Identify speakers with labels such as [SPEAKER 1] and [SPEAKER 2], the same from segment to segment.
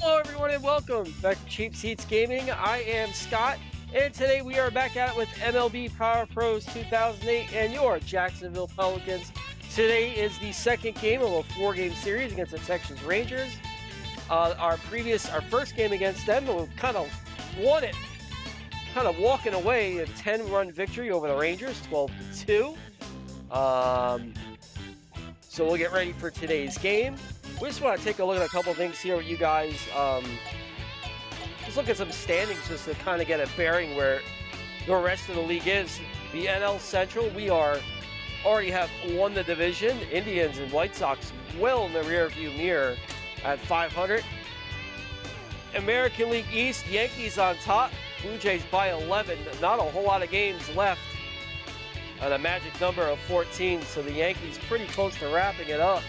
[SPEAKER 1] Hello, everyone, and welcome back to Cheap Seats Gaming. I am Scott, and today we are back at it with MLB Power Pros 2008 and your Jacksonville Pelicans. Today is the second game of a four-game series against the Texas Rangers. Our first game against them, we kind of won it, kind of walking away a 10-run victory over the Rangers, 12-2. So we'll get ready for today's game. We just want to take a look at a couple things here with you guys. Just look at some standings just to kind of get a bearing where the rest of the league is. The NL Central, we already have won the division. Indians and White Sox well in the rearview mirror at 500. American League East, Yankees on top. Blue Jays by 11. Not a whole lot of games left. The magic number of 14. So the Yankees pretty close to wrapping it up.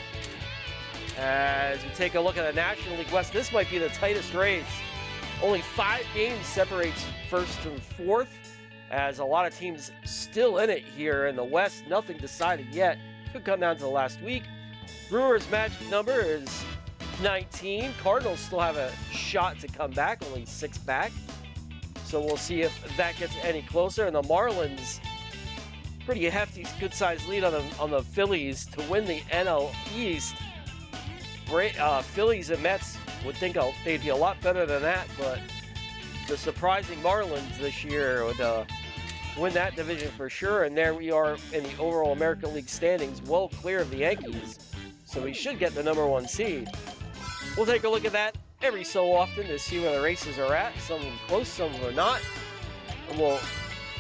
[SPEAKER 1] As we take a look at the National League West, this might be the tightest race. Only 5 games separates first and fourth, as a lot of teams still in it here in the West. Nothing decided yet. Could come down to the last week. Brewers' magic number is 19. Cardinals still have a shot to come back, only 6 back. So we'll see if that gets any closer. And the Marlins, pretty hefty, good-sized lead on the Phillies to win the NL East. Phillies and Mets would think they'd be a lot better than that, but the surprising Marlins this year would win that division for sure. And there we are in the overall American League standings, well clear of the Yankees. So we should get the #1 seed. We'll take a look at that every so often to see where the races are at. Some of them close, some of them are not. And we'll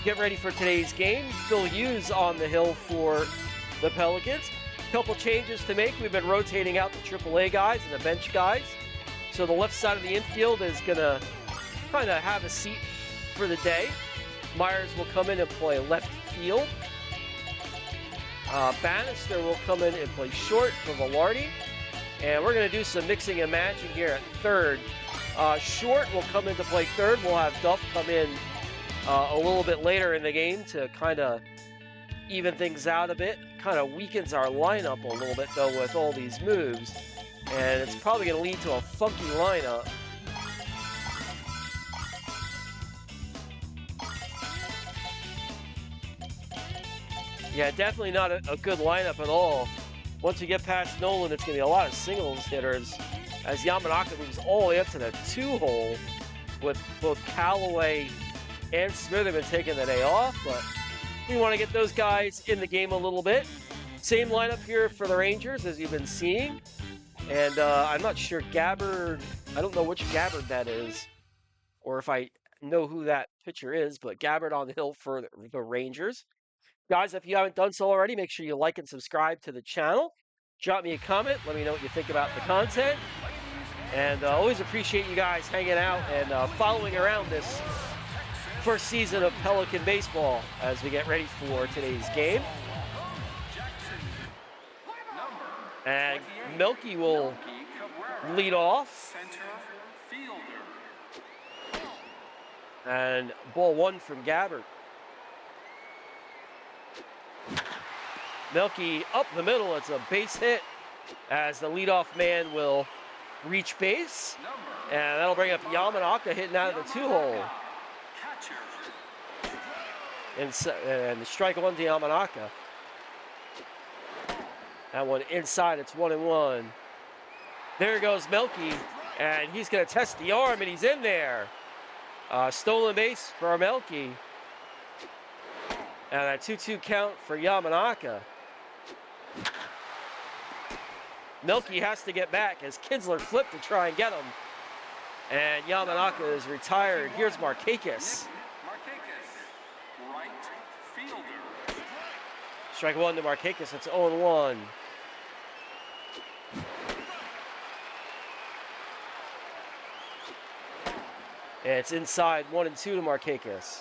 [SPEAKER 1] get ready for today's game. Phil Hughes on the hill for the Pelicans. Couple changes to make. We've been rotating out the AAA guys and the bench guys. So the left side of the infield is going to kind of have a seat for the day. Myers will come in and play left field. Bannister will come in and play short for Velarde. And we're going to do some mixing and matching here at third. Short will come in to play third. We'll have Duff come in a little bit later in the game to kind of even things out a bit. Kind of weakens our lineup a little bit though with all these moves, and it's probably going to lead to a funky lineup. Yeah, definitely not a good lineup at all. Once you get past Nolan, it's going to be a lot of singles hitters as Yamanaka moves all the way up to the 2-hole with both Callaway and Smitherman taking the day off, but we want to get those guys in the game a little bit. Same lineup here for the Rangers as you've been seeing. And I'm not sure Gabbard, I don't know which Gabbard that is, or if I know who that pitcher is, but Gabbard on the hill for the Rangers. Guys, if you haven't done so already, make sure you like and subscribe to the channel. Drop me a comment. Let me know what you think about the content. And always appreciate you guys hanging out and following around this first season of Pelican baseball as we get ready for today's game. And Melky will lead off. And ball 1 from Gabbard. Melky up the middle. It's a base hit as the leadoff man will reach base. And that'll bring up Yamanaka hitting out of the 2-hole. And strike 1 to Yamanaka. That one inside, it's 1-1. There goes Melky, and he's going to test the arm, and he's in there. Stolen base for Melky. And a 2-2 count for Yamanaka. Melky has to get back as Kinsler flipped to try and get him. And Yamanaka is retired. Here's Markakis. Strike 1 to Markakis, it's 0-1. And it's inside 1-2 to Markakis.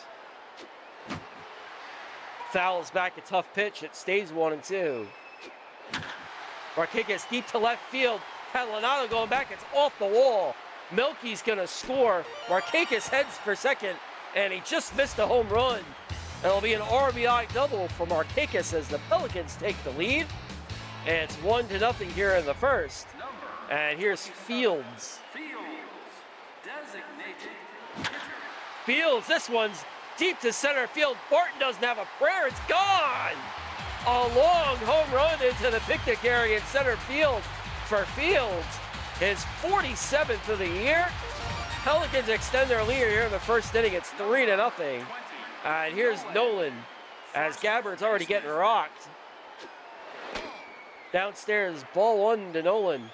[SPEAKER 1] Fouls back a tough pitch, it stays 1-2. Markakis deep to left field. Catalanato going back, it's off the wall. Melky's gonna score. Markakis heads for second, and he just missed a home run. It'll be an RBI double for Markakis as the Pelicans take the lead. And it's 1-0 here in the first. And here's Fields. Fields, this one's deep to center field. Barton doesn't have a prayer, it's gone! A long home run into the picnic area in center field for Fields. His 47th of the year. Pelicans extend their lead here in the first inning. It's 3-0. And here's Nolan as Gabbard's already getting rocked. Downstairs, ball one to Nolan.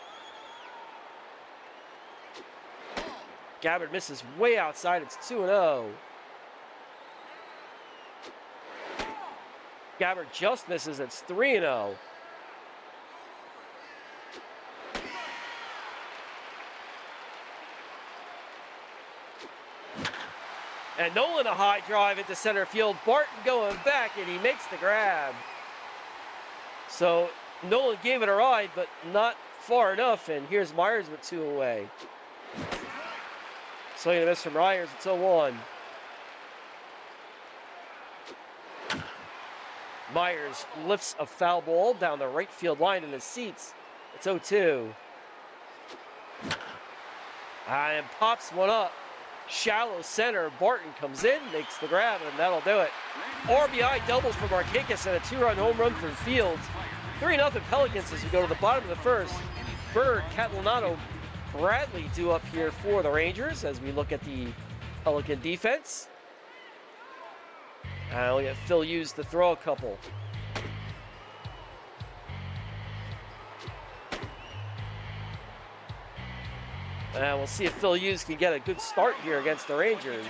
[SPEAKER 1] Gabbard misses way outside. It's 2-0. Gabbard just misses. It's 3-0. And Nolan a high drive into center field. Barton going back, and he makes the grab. So Nolan gave it a ride, but not far enough. And here's Myers with 2 away. Swing and a miss from Myers. It's 0-1. Myers lifts a foul ball down the right field line in the seats. It's 0-2. And pops one up. Shallow center. Barton comes in, makes the grab, and that'll do it. RBI doubles for Markakis and a 2-run home run from Fields. 3-0 Pelicans as we go to the bottom of the first. Bird, Catalano, Bradley due up here for the Rangers as we look at the Pelican defense. And we'll get Phil Hughes to throw a couple. And we'll see if Phil Hughes can get a good start here against the Rangers.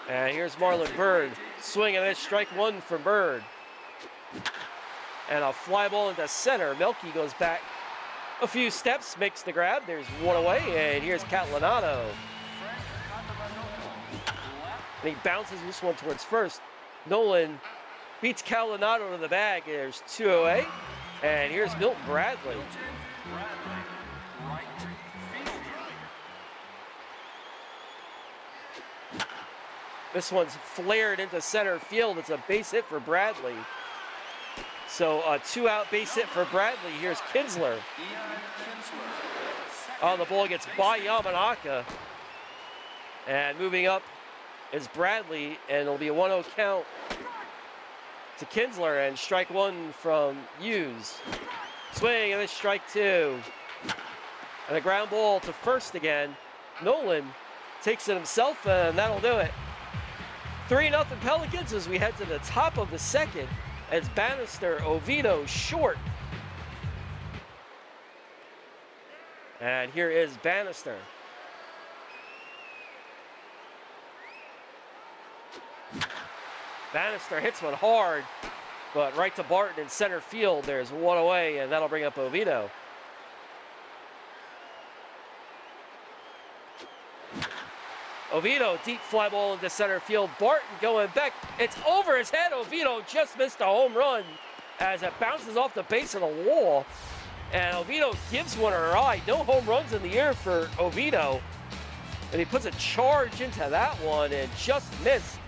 [SPEAKER 1] And here's Marlon Bird. Swing and a miss, strike one from Bird. And a fly ball into center. Melky goes back a few steps, makes the grab. There's one away, and here's Catalano. And he bounces this one towards first. Nolan beats Catalano to the bag. There's 2 away. And here's Milton Bradley. This one's flared into center field. It's a base hit for Bradley. So a 2-out base hit for Bradley. Here's Kinsler. Oh, the ball gets by Yamanaka. And moving up is Bradley, and it'll be a 1-0 count to Kinsler, and strike one from Hughes. Swing, and then strike two. And a ground ball to first again. Nolan takes it himself, and that'll do it. 3-0 Pelicans as we head to the top of the second. It's Bannister, Oviedo, Short. And here is Bannister. Bannister hits one hard, but right to Barton in center field. There's one away, and that'll bring up Oviedo. Oviedo, deep fly ball into center field. Barton going back. It's over his head. Oviedo just missed a home run as it bounces off the base of the wall. And Oviedo gives one a ride. No home runs in the year for Oviedo. And he puts a charge into that one and just missed.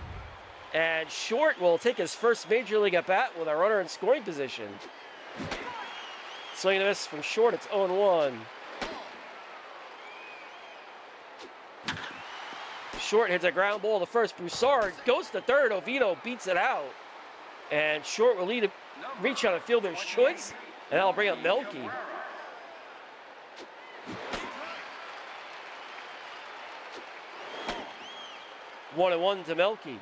[SPEAKER 1] And Short will take his first major league at bat with a runner in scoring position. Swing and a miss from Short. It's 0-1. Short hits a ground ball to first. Broussard goes to third. Oviedo beats it out. And Short will reach on a fielder's choice. And that'll bring up Melky. One and one to Melky.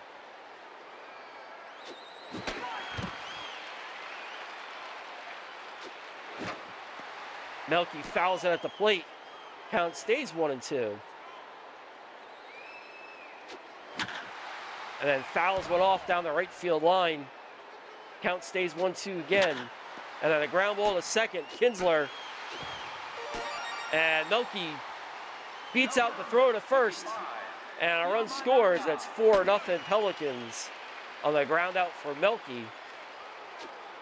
[SPEAKER 1] Melky fouls it at the plate. Count stays 1-2. And then fouls one off down the right field line. Count stays 1-2 again. And then a ground ball to second. Kinsler. And Melky beats out the throw to first. And a run scores. That's 4-0 Pelicans on the ground out for Melky.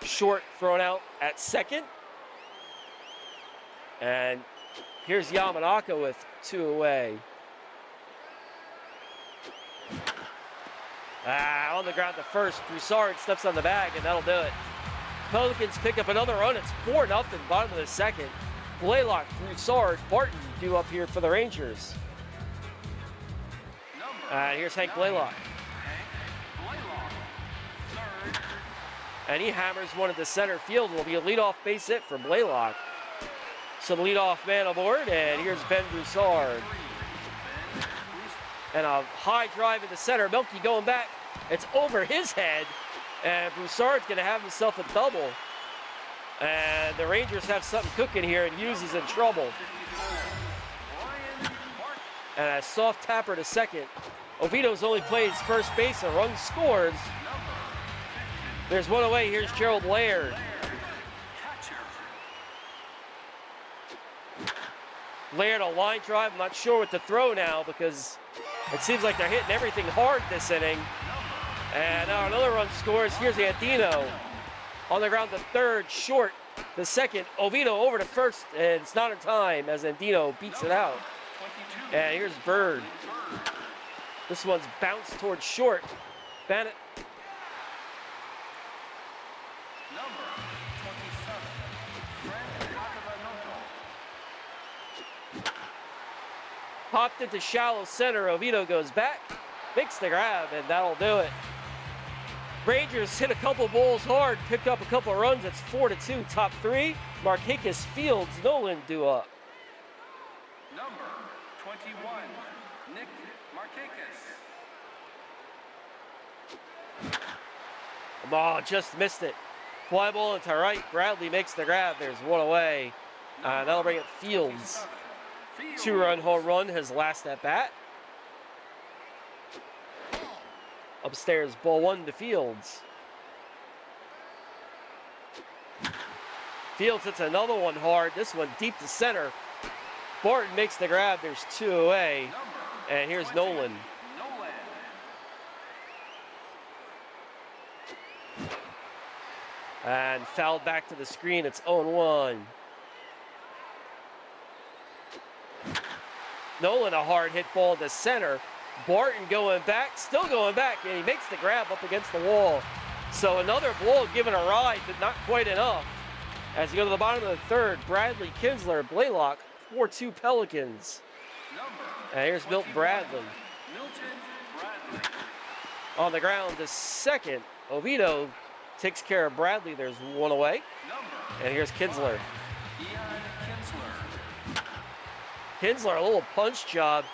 [SPEAKER 1] Short thrown out at second. And here's Yamanaka with 2 away. On the ground to first. Broussard steps on the bag, and that'll do it. Pelicans pick up another run. It's 4-0, bottom of the second. Blaylock, Broussard, Barton due up here for the Rangers. Here's Hank Blaylock. And he hammers one at the center field. Will be a leadoff base hit for Blaylock. So the leadoff man aboard, and here's Ben Broussard. And a high drive in the center. Melky going back. It's over his head, and Broussard's going to have himself a double. And the Rangers have something cooking here, and Hughes is in trouble. And a soft tapper to second. Oviedo's only plays first base, a run scores. There's one away. Here's Gerald Laird. Laird, a line drive. I'm not sure what to throw now because it seems like they're hitting everything hard this inning. And now another run scores. Here's Andino on the ground to third, short the second. Oviedo over to first, and it's not in time as Andino beats it out. And here's Bird. This one's bounced towards short. Bennett. Popped into shallow center. Oviedo goes back, makes the grab, and that'll do it. Rangers hit a couple balls hard, picked up a couple runs. It's 4-2, top three. Markakis, Fields, Nolan due up.
[SPEAKER 2] Number 21, Nick Markakis.
[SPEAKER 1] Oh, just missed it. Fly ball into right. Bradley makes the grab. There's one away. That'll bring it Fields. Two-run home run, his last at bat. Upstairs, ball one to Fields. Fields hits another one hard. This one deep to center. Barton makes the grab. There's two away. And here's Nolan. And fouled back to the screen. It's 0-1. Nolan, a hard hit ball to center. Barton going back, still going back, and he makes the grab up against the wall. So another ball given a ride, but not quite enough. As you go to the bottom of the third, Bradley, Kinsler, Blaylock, 4-2 Pelicans. And here's Milton Bradley. On the ground to second. Oviedo takes care of Bradley. There's one away. And here's Kinsler. Kinsler, a little punch job.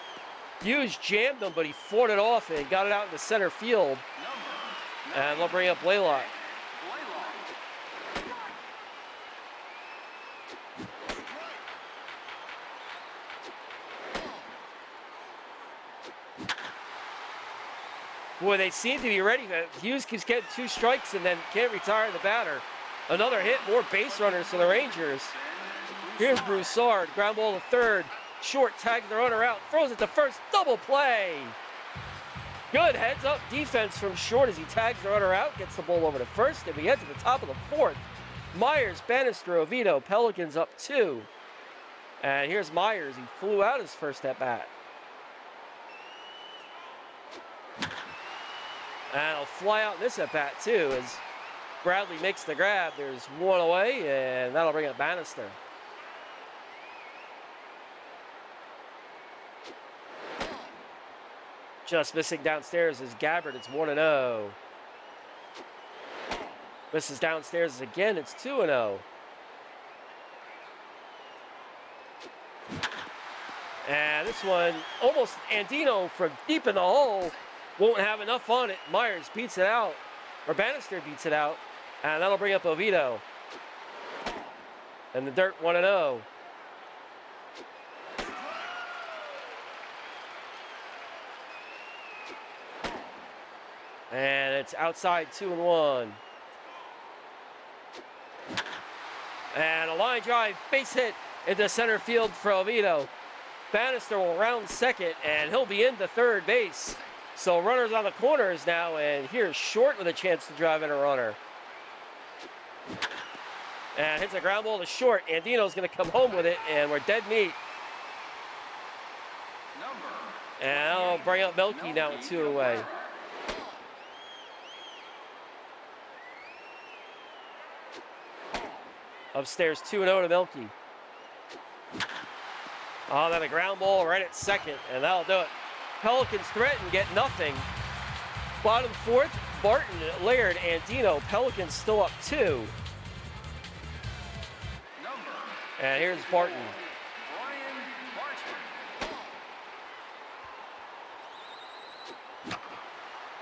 [SPEAKER 1] Hughes jammed him, but he fought it off and got it out in the center field. And they'll bring up Blaylock. Boy, they seem to be ready. Hughes keeps getting two strikes and then can't retire the batter. Another hit, more base runners for the Rangers. Here's Broussard, ground ball to third. Short, tags the runner out, throws it to first, double play. Good heads up defense from Short as he tags the runner out, gets the ball over to first, and we head to the top of the fourth. Myers, Bannister, Oviedo, Pelicans up 2. And here's Myers, he flew out his first at bat. And he'll fly out in this at bat too as Bradley makes the grab. There's one away, and that'll bring up Bannister. Just missing downstairs is Gabbard. It's 1-0. Misses downstairs again. It's 2-0. And this one, almost Andino from deep in the hole. Won't have enough on it. Myers beats it out. Or Bannister beats it out. And that'll bring up Oviedo. And the dirt 1-0. And it's outside 2-1. And a line drive, base hit into center field for Oviedo. Bannister will round second, and he'll be into third base. So runners on the corners now, and here's Short with a chance to drive in a runner. And hits a ground ball to Short. Andino's going to come home with it, and we're dead meat. And I'll bring up Melky now with 2 away. Upstairs 2-0 to Melky. Oh, then a ground ball right at second, and that'll do it. Pelicans threaten, get nothing. Bottom fourth, Barton, Laird, Andino. Pelicans still up 2. And here's Barton.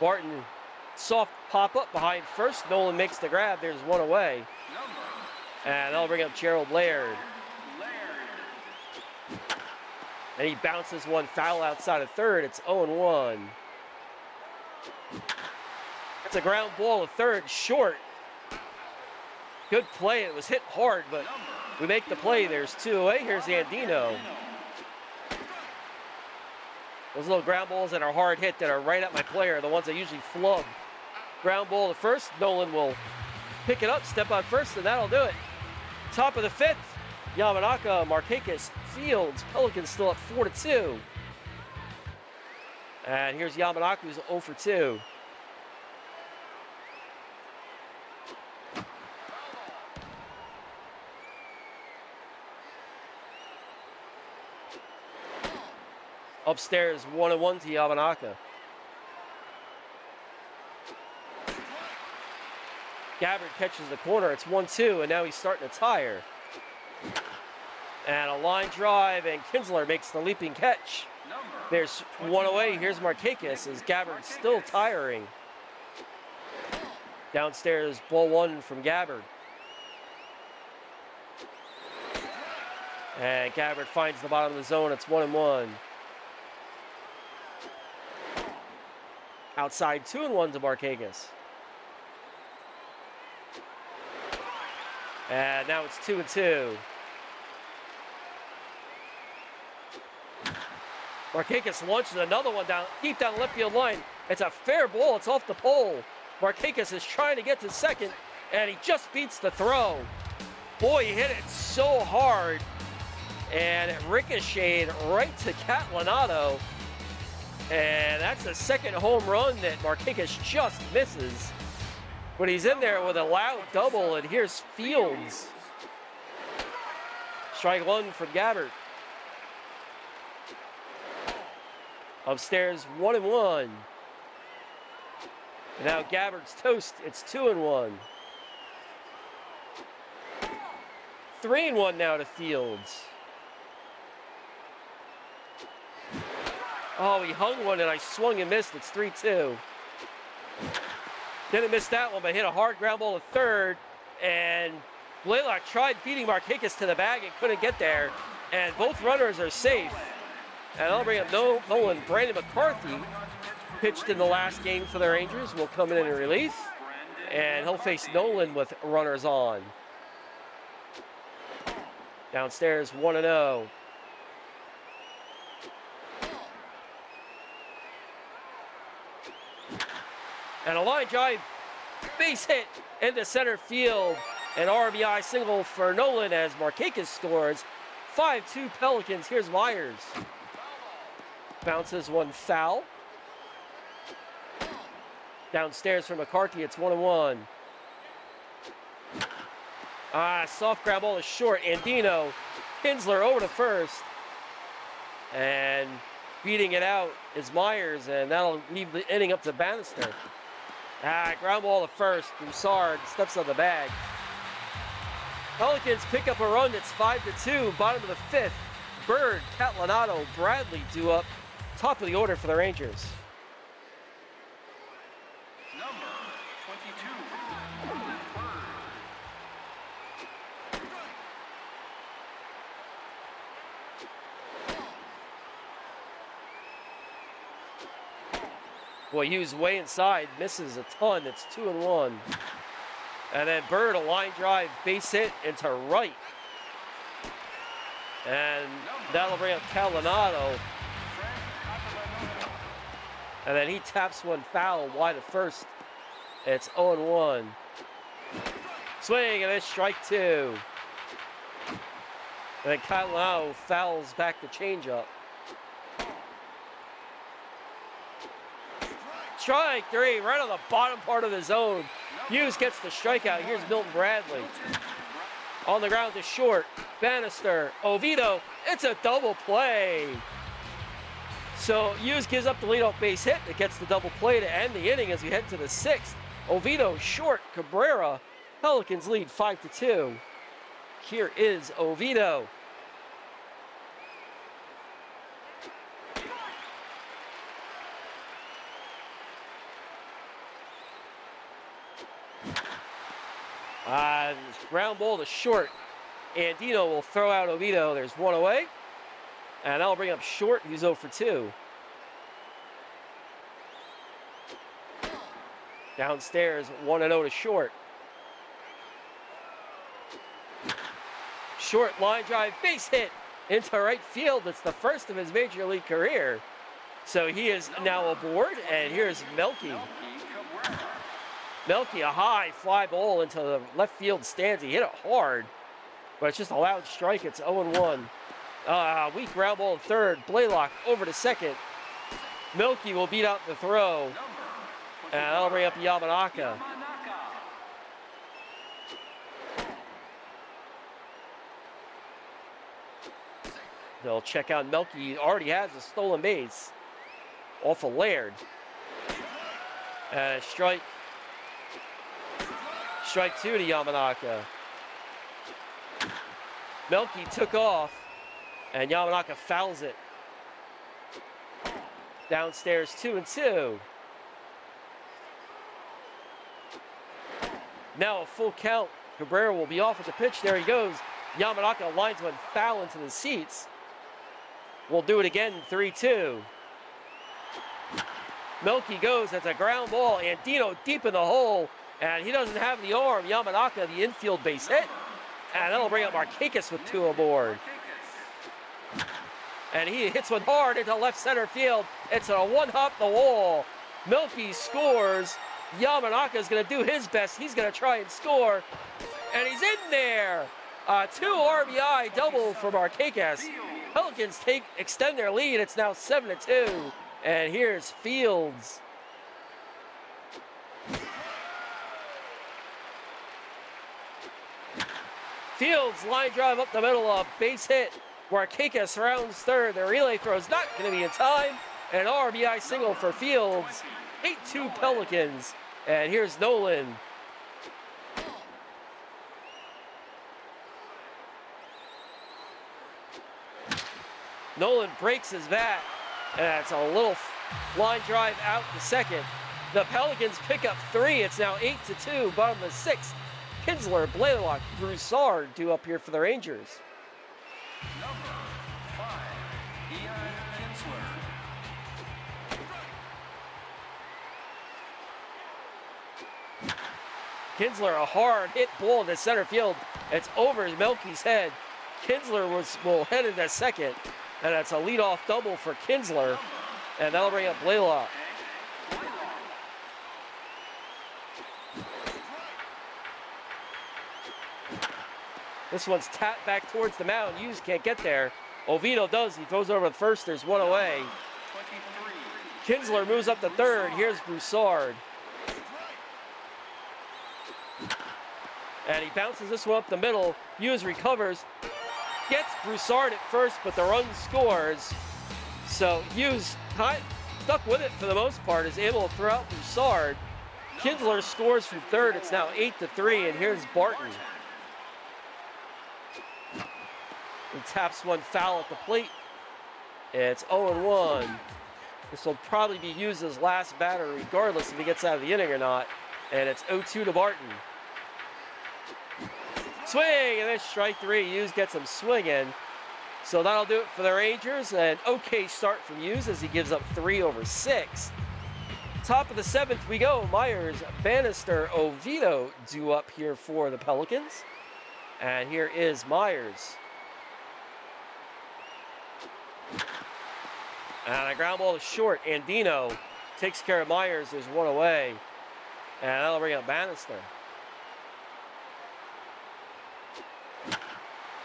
[SPEAKER 1] Barton, soft pop-up behind first. Nolan makes the grab. There's one away. And that'll bring up Gerald Laird. And he bounces one foul outside of third. It's 0-1. It's a ground ball to third, short. Good play. It was hit hard, but we make the play. There's 2 away. Here's Andino. Those little ground balls that are hard hit that are right at my player are the ones that usually flub. Ground ball to first. Nolan will pick it up, step on first, and that'll do it. Top of the 5th. Yamanaka, Markakis, Fields. Pelicans still up 4-2. And here's Yamanaka, who's 0 for 2. Upstairs, 1-1 to Yamanaka. Gabbard catches the corner. It's 1-2, and now he's starting to tire. And a line drive, and Kinsler makes the leaping catch. There's one away. Here's Markakis as Gabbard's still tiring. Downstairs, ball 1 from Gabbard. And Gabbard finds the bottom of the zone. It's 1-1. Outside 2-1 to Markakis. And now it's 2-2. Markakis launches another one down, deep down the left field line. It's a fair ball. It's off the pole. Markakis is trying to get to second, and he just beats the throw. Boy, he hit it so hard, and it ricocheted right to Catalanato. And that's the second home run that Markakis just misses. But he's in there with a loud double, and here's Fields. Strike 1 from Gabbard. Upstairs, 1-1. And now Gabbard's toast. It's 2-1. 3-1 now to Fields. Oh, he hung one and I swung and missed. It's 3-2. Didn't miss that one, but hit a hard ground ball to third. And Blaylock tried beating Markakis to the bag and couldn't get there. And both runners are safe. And I'll bring up Nolan. Brandon McCarthy pitched in the last game for the Rangers. Will come in relief. And he'll face Nolan with runners on. Downstairs, 1-0. And a line drive, base hit into center field. An RBI single for Nolan as Markakis scores. 5-2 Pelicans. Here's Myers. Bounces one foul. Downstairs for McCarthy, it's 1-1. Soft ground ball is short. Andino, Kinsler over to first. And beating it out is Myers, and that'll leave the inning up to Bannister. Ground ball to first. Broussard steps on the bag. Pelicans pick up a run. It's 5-2. Bottom of the 5th. Bird, Catalanato, Bradley due up. Top of the order for the Rangers.
[SPEAKER 2] Number 22.
[SPEAKER 1] Boy, Hughes way inside, misses a ton. It's 2-1. And then Bird, a line drive, base hit into right. And that'll bring up Catalanato. And then he taps one foul wide of first. It's 0-1. Swing, and then strike 2. And then Catalanato fouls back the changeup. Strike 3, right on the bottom part of the zone. Hughes gets the strikeout. Here's Milton Bradley. On the ground to short. Bannister. Oviedo. It's a double play. So Hughes gives up the leadoff base hit. It gets the double play to end the inning as we head to the 6th. Oviedo short. Cabrera. Pelicans lead 5-2. Here is Oviedo. Ground ball to short. Andino will throw out Oviedo. There's one away. And that'll bring up short. He's 0 for 2. Downstairs, 1-0 to short. Short line drive, base hit into right field. It's the first of his major league career. So he is now aboard, and here's Melky. Melky, a high fly ball into the left field stands. He hit it hard, but it's just a loud strike. It's 0-1. Weak ground ball to third. Blaylock over to second. Melky will beat out the throw, and that'll bring up Yamanaka. They'll check out Melky. He already has a stolen base off of Laird. Strike. Strike 2 to Yamanaka. Melky took off, and Yamanaka fouls it. Downstairs, 2-2. Now a full count. Cabrera will be off at the pitch. There he goes. Yamanaka lines one foul into the seats. We'll do it again, 3-2. Melky goes, that's a ground ball. Andino deep in the hole, and he doesn't have the arm. Yamanaka, the infield base hit. And that'll bring up Markakis with 2 aboard. And he hits one hard into left center field. It's a one-hop the wall. Melky scores. Yamanaka's going to do his best. He's going to try and score. And he's in there. 2 RBI double for Markakis. Pelicans extend their lead. It's now 7-2. And here's Fields. Fields line drive up the middle, a base hit. Markakis rounds third. The relay throw is not going to be in time. And an RBI single for Fields. 8-2 Pelicans. And here's Nolan. Nolan breaks his bat, and it's a little line drive out to second. The Pelicans pick up 3. It's now 8-2, bottom of the 6th. Kinsler, Blaylock, Broussard due up here for the Rangers.
[SPEAKER 2] Number 5, Ian Kinsler.
[SPEAKER 1] Kinsler, a hard hit ball into center field. It's over Melky's head. Kinsler will head into second, and that's a leadoff double for Kinsler, and that'll bring up Blaylock. This one's tapped back towards the mound. Hughes can't get there. Oviedo does. He throws over the first. There's one away.
[SPEAKER 2] 23.
[SPEAKER 1] Kinsler moves up to third. Here's Broussard. And he bounces this one up the middle. Hughes recovers. Gets Broussard at first, but the run scores. So Hughes stuck with it for the most part, is able to throw out Broussard. Kinsler scores from third. It's now 8-3, and here's Barton. He taps one foul at the plate. It's 0-1. This will probably be used as last batter regardless if he gets out of the inning or not. And it's 0-2 to Barton. Swing, and then strike 3. Hughes gets him swinging. So that'll do it for the Rangers. An okay start from Hughes as he gives up 3 over 6. Top of the 7th we go. Myers, Bannister, Oviedo due up here for the Pelicans. And here is Myers. And a ground ball to short. Andino takes care of Myers. There's one away. And that'll bring up Bannister.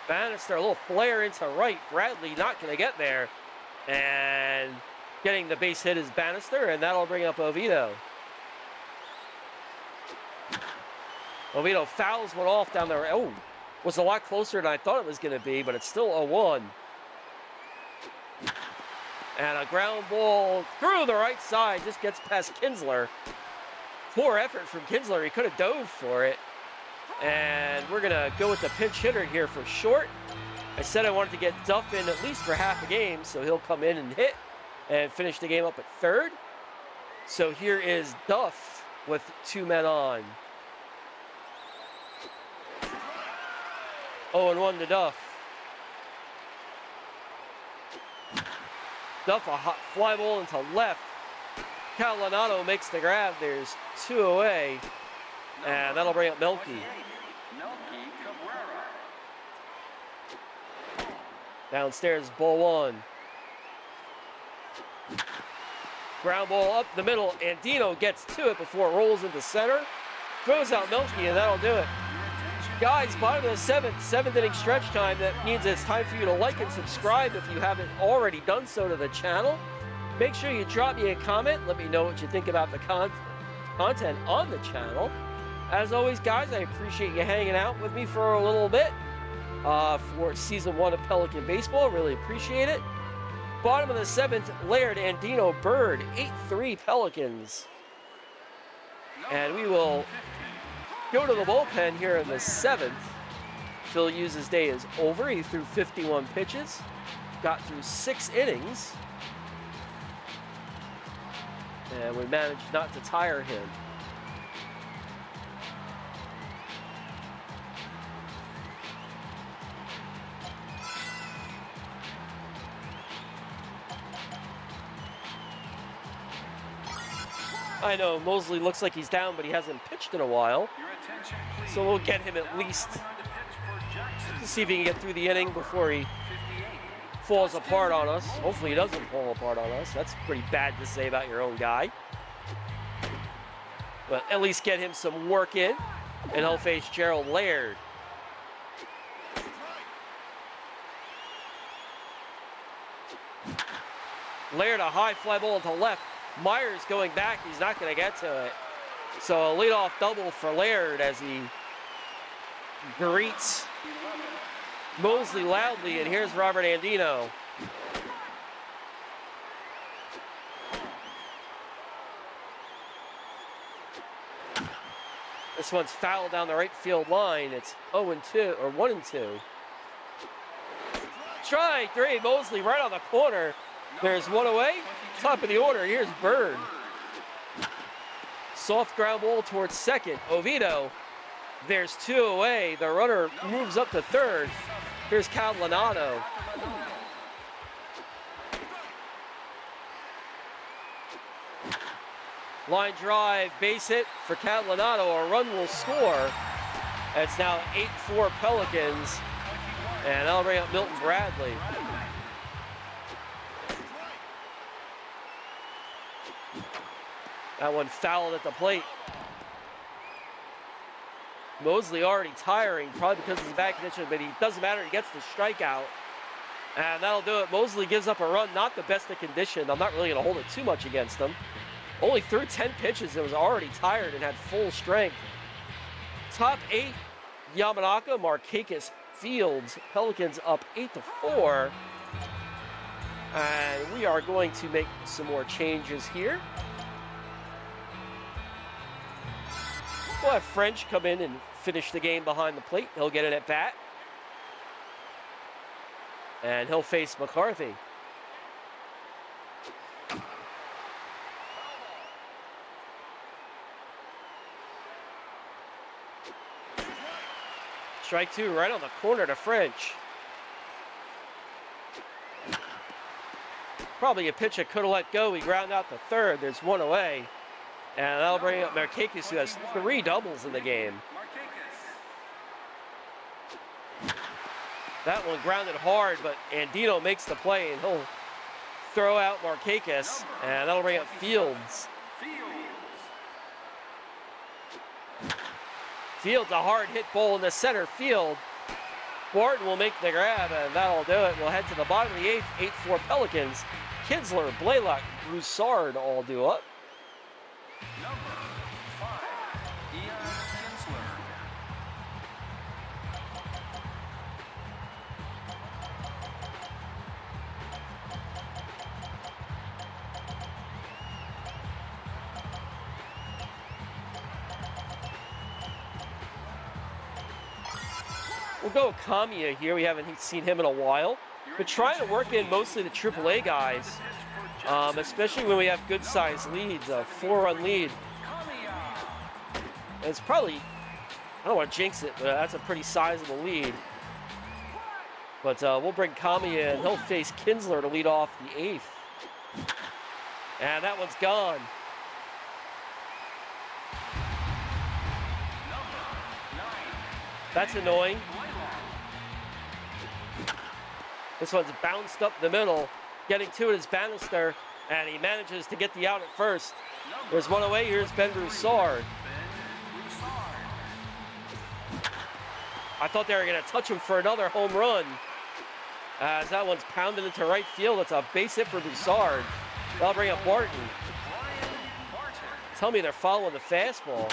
[SPEAKER 1] Bannister, a little flare into right. Bradley not going to get there. And getting the base hit is Bannister, and that'll bring up Oviedo. Oviedo fouls one off down there. Oh, was a lot closer than I thought it was going to be, but it's still a 1. And a ground ball through the right side, just gets past Kinsler. Poor effort from Kinsler. He could have dove for it. And we're going to go with the pinch hitter here for short. I said I wanted to get Duff in at least for half a game, so he'll come in and hit and finish the game up at third. So here is Duff with 2 men on. 0-1 to Duff. Duff, a hot fly ball into left. Catalanato makes the grab. There's 2 away. And that'll bring up Melky. Downstairs, ball 1. Ground ball up the middle. Andino gets to it before it rolls into center. Throws out Melky, and that'll do it. Guys, bottom of the 7th inning stretch time. That means it's time for you to like and subscribe if you haven't already done so to the channel. Make sure you drop me a comment. Let me know what you think about the content on the channel. As always, guys, I appreciate you hanging out with me for a little bit for season 1 of Pelican Baseball. Really appreciate it. Bottom of the 7th, Laird, Andino, Bird, 8-3 Pelicans. And we will go to the bullpen here in the 7th. Phil Hughes' day is over. He threw 51 pitches, got through 6 innings, and we managed not to tire him. I know Mosley looks like he's down, but he hasn't pitched in a while. So we'll get him at least to see if he can get through the inning before he falls apart on us. Hopefully he doesn't fall apart on us. That's pretty bad to say about your own guy. But at least get him some work in, and he'll face Gerald Laird. Laird, a high fly ball to left. Myers going back, he's not going to get to it. So a leadoff double for Laird as he greets Mosley loudly, and here's Robert Andino. This one's fouled down the right field line. It's 0-2 or 1-2. Strike 3, Mosley right on the corner. There's 1 away. Top of the order, here's Bird. Soft ground ball towards second. Oviedo. There's 2 away. The runner moves up to third. Here's Catalanato. Line drive, base hit for Catalanato. A run will score. It's now 8-4 Pelicans. And that'll bring up Milton Bradley. That one fouled at the plate. Mosley already tiring, probably because of his bad condition, but he doesn't matter. He gets the strikeout. And that'll do it. Mosley gives up a run, not the best of condition. I'm not really going to hold it too much against him. Only threw 10 pitches and was already tired and had full strength. Top 8, Yamanaka, Markakis, Fields. Pelicans up 8-4. And we are going to make some more changes here. We'll have French come in and finish the game behind the plate. He'll get it at bat. And he'll face McCarthy. Strike 2 right on the corner to French. Probably a pitch that could have let go. He ground out to third. There's 1 away. And that'll bring up Markakis, who has 3 doubles in the game. That one grounded hard, but Andino makes the play, and he'll throw out Markakis, and that'll bring up Fields. Fields, a hard hit ball in the center field. Barton will make the grab, and that'll do it. We'll head to the bottom of the 8th, 8-4 Pelicans. Kinsler, Blaylock, Broussard all do up.
[SPEAKER 2] Number 5, Ian Kinsler.
[SPEAKER 1] We'll go with Kamiya here. We haven't seen him in a while. But trying to work in mostly the AAA guys, especially when we have good-sized leads, a 4-run lead. And it's probably, I don't want to jinx it, but that's a pretty sizable lead. But we'll bring Kamiya in. He'll face Kinsler to lead off the 8th. And that one's gone. That's annoying. This one's bounced up the middle. Getting to it is Bannister, and he manages to get the out at first. There's one away. Here's Ben Broussard. I thought they were going to touch him for another home run. As that one's pounded into right field. It's a base hit for Broussard. That'll bring up Barton. Tell me they're following the fastball.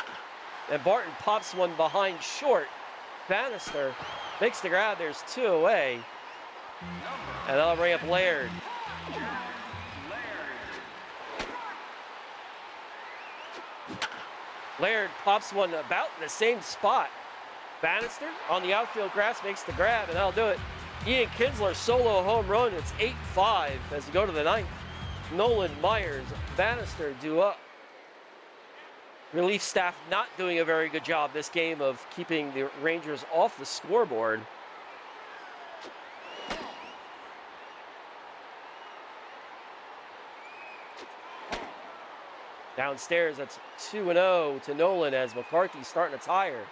[SPEAKER 1] And Barton pops one behind short. Bannister makes the grab. There's 2 away. And that'll bring up Laird. Laird pops one about in the same spot. Bannister on the outfield grass makes the grab, and that'll do it. Ian Kinsler solo home run. It's 8-5 as we go to the 9th. Nolan, Myers, Bannister due up. Relief staff not doing a very good job this game of keeping the Rangers off the scoreboard. Downstairs, that's 2-0 to Nolan as McCarthy's starting to tire.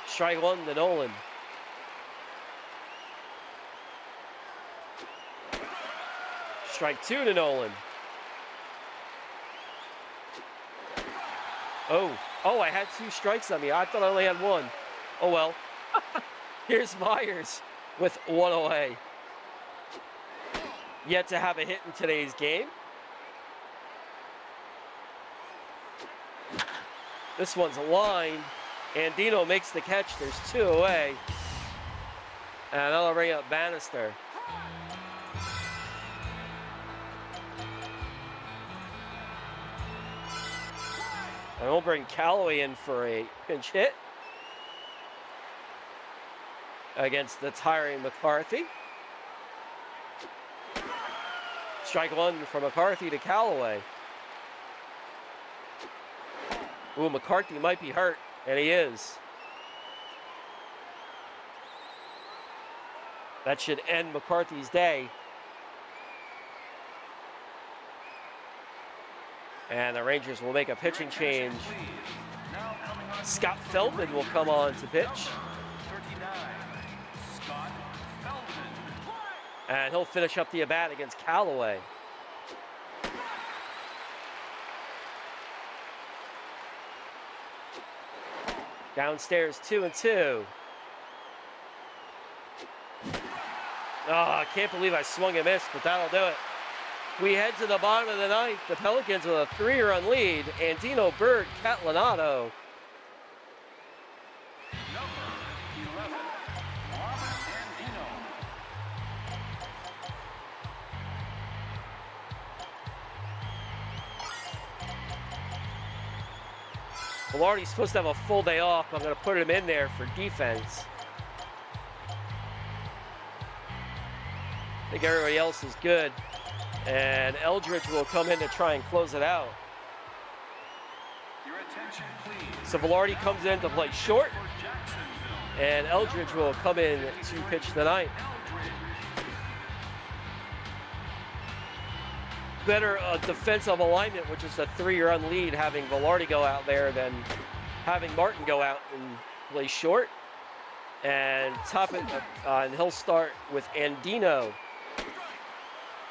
[SPEAKER 1] Strike 1 to Nolan. Strike 2 to Nolan. Oh, I had 2 strikes on me. I thought I only had 1. Oh well. Here's Myers with 1 away. Yet to have a hit in today's game. This one's lined. Andino makes the catch. There's 2 away. And that'll bring up Bannister. And we'll bring Callaway in for a pinch hit against the tiring McCarthy. Strike 1 from McCarthy to Callaway. Ooh, McCarthy might be hurt, and he is. That should end McCarthy's day. And the Rangers will make a pitching change. Scott Feldman will come on to pitch. And he'll finish up the at-bat against Callaway. Downstairs, 2-2. Oh, I can't believe I swung and missed, but that'll do it. We head to the bottom of the 9th. The Pelicans with a 3-run lead. Andino, Bird, Catalanato. Velarde's supposed to have a full day off. I'm going to put him in there for defense. I think everybody else is good. And Eldridge will come in to try and close it out.
[SPEAKER 2] Your attention, please.
[SPEAKER 1] So Velarde comes in to play short. And Eldridge will come in to pitch the 9th. Better defensive alignment, which is a 3-run lead, having Velarde go out there than having Martin go out and play short. And top it, and he'll start with Andino.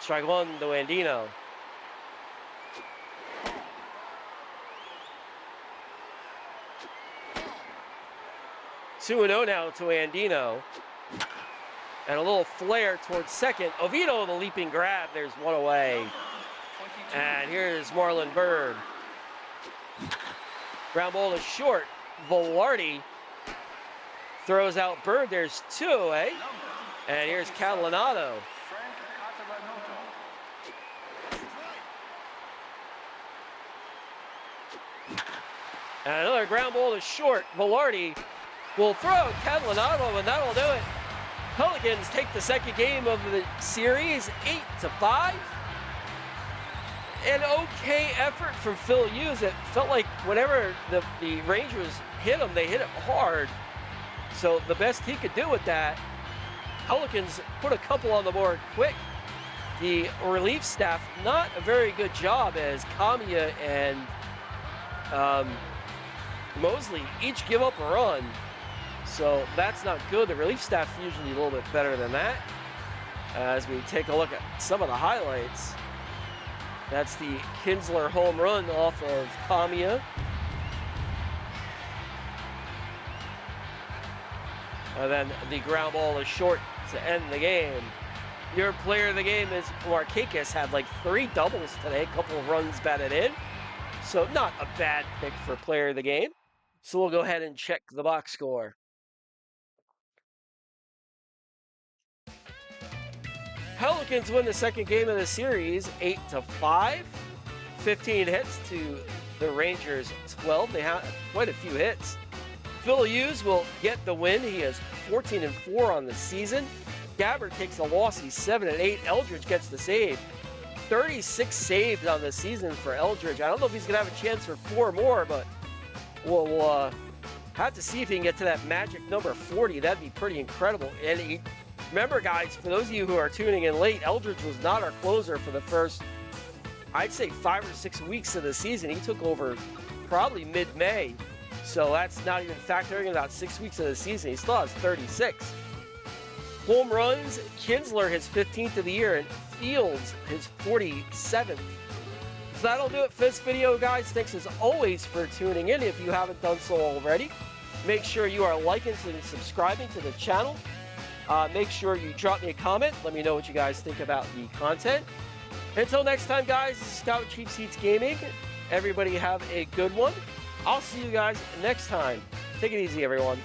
[SPEAKER 1] Strike 1 to Andino. Two 2-0 now to Andino. And a little flare towards second. Oviedo, the leaping grab. There's 1 away. And here's Marlon Bird. Ground ball to short. Velarde throws out Bird. There's 2 away. And here's Catalanato. And another ground ball to short. Velarde will throw Catalanato, and that'll do it. Pelicans take the second game of the series, 8-5. An okay effort from Phil Hughes. It felt like whenever the Rangers hit him, they hit it hard. So the best he could do with that, Pelicans put a couple on the board quick. The relief staff, not a very good job, as Kamiya and Mosley each give up a run. So that's not good. The relief staff usually a little bit better than that. As we take a look at some of the highlights. That's the Kinsler home run off of Kamiya. And then the ground ball is short to end the game. Your player of the game is Markakis, had like 3 doubles today, a couple of runs batted in. So not a bad pick for player of the game. So we'll go ahead and check the box score. Pelicans win the second game of the series, 8-5. 15 hits to the Rangers 12. They have quite a few hits. Phil Hughes will get the win. He is 14-4 on the season. Gabbard takes the loss. He's 7-8. Eldridge gets the save. 36 saves on the season for Eldridge. I don't know if he's going to have a chance for 4 more, but we'll have to see if he can get to that magic number 40. That'd be pretty incredible. And remember, guys, for those of you who are tuning in late, Eldridge was not our closer for the first, I'd say, 5 or 6 weeks of the season. He took over probably mid-May. So that's not even factoring in about 6 weeks of the season. He still has 36. Home runs, Kinsler his 15th of the year, and Fields his 47th. So that'll do it for this video, guys. Thanks as always for tuning in. If you haven't done so already, make sure you are liking and subscribing to the channel. Make sure you drop me a comment. Let me know what you guys think about the content. Until next time, guys, this is Scout Cheap Seats Gaming. Everybody have a good one. I'll see you guys next time. Take it easy, everyone.